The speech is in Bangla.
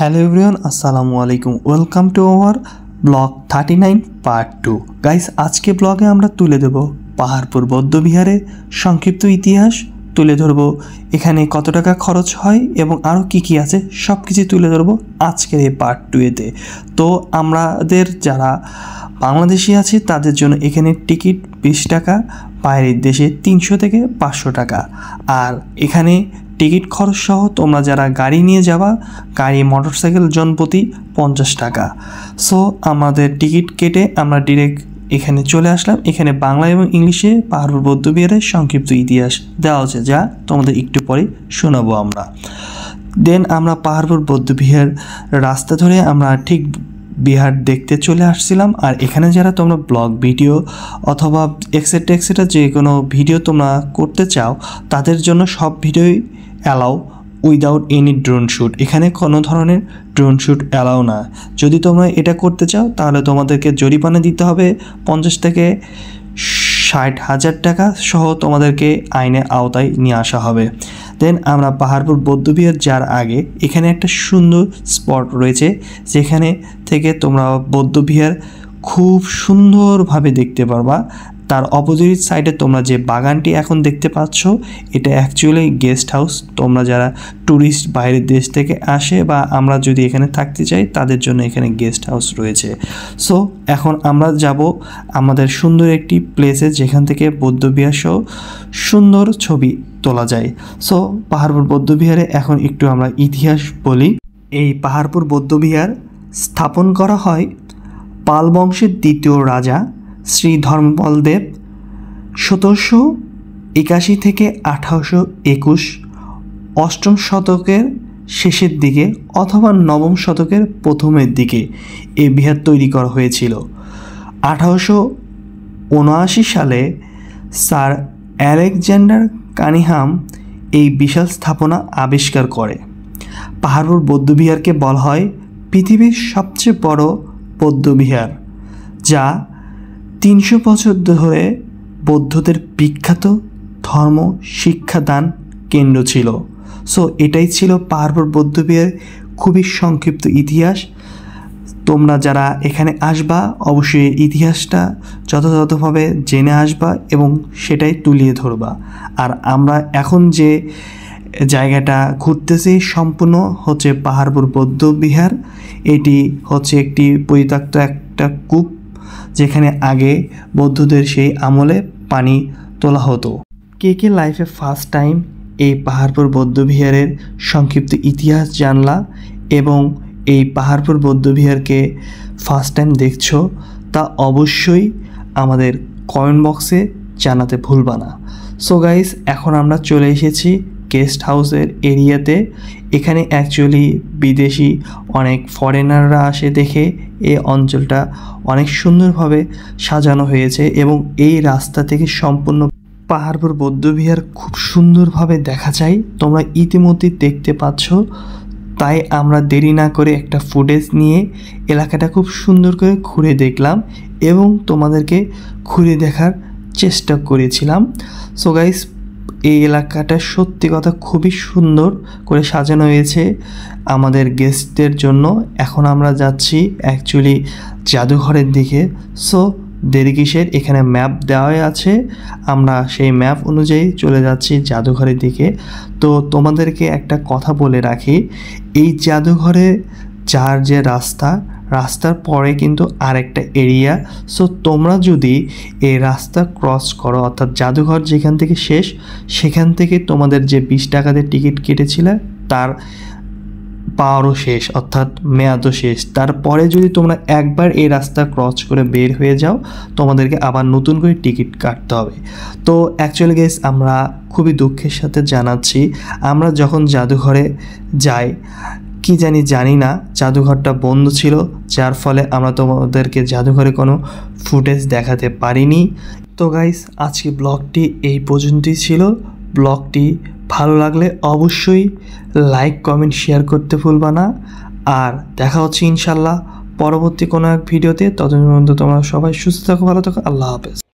Hello everyone, Assalamu alaikum. Welcome to our blog 39 part 2 guys. আজকে ব্লগে আমরা তুলে দেব পাহাড়পুর বৌদ্ধবিহারের সংক্ষিপ্ত ইতিহাস তুলে ধরব, এখানে কত টাকা খরচ হয় এবং আরও কি কি আছে সব কিছু তুলে ধরব আজকের এই পার্ট 2-এতে। তো আমাদের যারা বাংলাদেশি আছে তাদের জন্য এখানে টিকিট 20 টাকা, বাইরের দেশে 300 থেকে 500 টাকা। আর এখানে টিকিট খরচ সহ তোমরা যারা গাড়ি নিয়ে যাবা, গাড়ি মোটরসাইকেল জনপ্রতি 50 টাকা। সো আমাদের টিকিট কেটে আমরা ডিরেক্ট এখানে চলে আসলাম। এখানে বাংলা এবং ইংলিশে পাহাড়পুর বৌদ্ধবিহারের সংক্ষিপ্ত ইতিহাস দেওয়া আছে, যা তোমাদের একটু পরে শোনাবো আমরা। দেন আমরা পাহাড়পুর বৌদ্ধবিহার রাস্তা ধরে আমরা ঠিক বিহার দেখতে চলে আসছিলাম। আর এখানে যারা তোমরা ব্লগ ভিডিও অথবা এক্সেট্রা যে কোনো ভিডিও তোমরা করতে চাও, তাদের জন্য সব ভিডিওই allow without any drone shoot. এখানে কোনো ধরনের ড্রোন শ্যুট অ্যালাউ না। যদি তোমরা এটা করতে চাও তাহলে তোমাদেরকে জরিমানা দিতে হবে 50 থেকে 60,000 টাকা সহ, তোমাদেরকে আইনের আওতায় নিয়ে আসা হবে। দেন আমরা পাহাড়পুর বৌদ্ধবিহার যার আগে এখানে একটা সুন্দর স্পট রয়েছে, যেখানে থেকে তোমরা বৌদ্ধবিহার খুব সুন্দরভাবে দেখতে পারবা। তার অপোজিট সাইডে তোমরা যে বাগানটি এখন দেখতে পাচ্ছ, এটা অ্যাকচুয়ালি গেস্ট হাউস। তোমরা যারা ট্যুরিস্ট বাইরের দেশ থেকে আসে বা আমরা যদি এখানে থাকতে চাই, তাদের জন্য এখানে গেস্ট হাউস রয়েছে। সো এখন আমরা যাব আমাদের সুন্দর একটি প্লেসে, যেখান থেকে বৌদ্ধবিহার সহ সুন্দর ছবি তোলা যায়। সো পাহাড়পুর বৌদ্ধবিহারে এখন একটু আমরা ইতিহাস বলি। এই পাহাড়পুর বৌদ্ধবিহার স্থাপন করা হয় পাল বংশের দ্বিতীয় রাজা শ্রী ধর্মপাল দেব 1781 থেকে 1821, অষ্টম শতকের শেষের দিকে অথবা নবম শতকের প্রথমের দিকে এই বিহার তৈরি করা হয়েছিল। 1879 সালে স্যার আলেকজান্ডার কানিংহাম এই বিশাল স্থাপনা আবিষ্কার করে। পাহাড়পুর বৌদ্ধবিহারকে বলা হয় পৃথিবীর সবচেয়ে বড় বৌদ্ধবিহার, যা 300 বছর ধরে বৌদ্ধদের বিখ্যাত ধর্ম শিক্ষাদান কেন্দ্র ছিল। সো এটাই ছিল পাহাড়পুর বৌদ্ধবিহার খুবই সংক্ষিপ্ত ইতিহাস। তোমরা যারা এখানে আসবা অবশ্যই ইতিহাসটা যথাযথভাবে জেনে আসবা এবং সেটাই তুলিয়ে ধরবা। আর আমরা এখন যে জায়গাটা ঘুরতেছি সম্পূর্ণ হচ্ছে পাহাড়পুর বৌদ্ধবিহার। এটি হচ্ছে একটি পরিত্যক্ত একটা কূপ, যেখানে আগে বৌদ্ধদের সেই আমলে পানি তোলা হতো। কে লাইফে ফার্স্ট টাইম এই পাহাড়পুর বৌদ্ধবিহারের সংক্ষিপ্ত ইতিহাস জানলা এবং এই পাহাড়পুর বৌদ্ধবিহারকে ফার্স্ট টাইম দেখছো, তা অবশ্যই আমাদের কমেন্ট বক্সে জানাতে ভুলবা না। সো গাইস, এখন আমরা চলে এসেছি গেস্ট হাউসের এরিয়াতে। এখানে অ্যাকচুয়ালি বিদেশি অনেক ফরেনাররা আসে দেখে এই অঞ্চলটা অনেক সুন্দরভাবে সাজানো হয়েছে এবং এই রাস্তা থেকে সম্পূর্ণ পাহাড়পুর বৌদ্ধবিহার খুব সুন্দরভাবে দেখা যায়। তোমরা ইতিমধ্যে দেখতে পাচ্ছ। তাই আমরা দেরি না করে একটা ফুটেজ নিয়ে এলাকাটা খুব সুন্দর করে ঘুরে দেখলাম এবং তোমাদেরকে ঘুরে দেখার চেষ্টা করেছিলাম। সো গাইস, এই এলাকাটা সত্যি কথা খুবই সুন্দর করে সাজানো হয়েছে আমাদের গেস্টদের জন্য। এখন আমরা যাচ্ছি অ্যাকচুয়ালি জাদুঘরের দিকে। সো দেরি কিসের, এখানে ম্যাপ দেওয়াই আছে, আমরা সেই ম্যাপ অনুযায়ী চলে যাচ্ছি জাদুঘরের দিকে। তো তোমাদেরকে একটা কথা বলে রাখি, এই জাদুঘরে যার যে রাস্তার পরে কিন্তু আরেকটা এরিয়া। সো তোমরা যদি এই রাস্তা ক্রস করো, অর্থাৎ জাদুঘর যেখান থেকে শেষ, সেখান থেকে তোমাদের যে 20 টাকাতে টিকিট কেটেছিলে তার পাওয়ারও শেষ, অর্থাৎ মেয়াদও শেষ। তারপরে যদি তোমরা একবার এই রাস্তা ক্রস করে বের হয়ে যাও, তোমাদেরকে আবার নতুন করে টিকিট কাটতে হবে। তো অ্যাকচুয়ালি গাইস, আমরা খুবই দুঃখের সাথে জানাচ্ছি, আমরা যখন জাদুঘরে যাই কি জানি না জাদুঘরটা বন্ধ ছিল, যার ফলে আমরা তোমাদেরকে জাদুঘরে কোনো ফুটেজ দেখাতে পারিনি। তো গাইস, আজকে ব্লগটি এই পর্যন্তই ছিল। ব্লগটি ভালো লাগলে অবশ্যই লাইক কমেন্ট শেয়ার করতে ভুলবা না। আর দেখা হচ্ছে ইনশাল্লাহ পরবর্তী কোনো এক ভিডিওতে। ততদিন পর্যন্ত তোমরা সবাই সুস্থ থাকো, ভালো থাকো। আল্লাহ হাফেজ।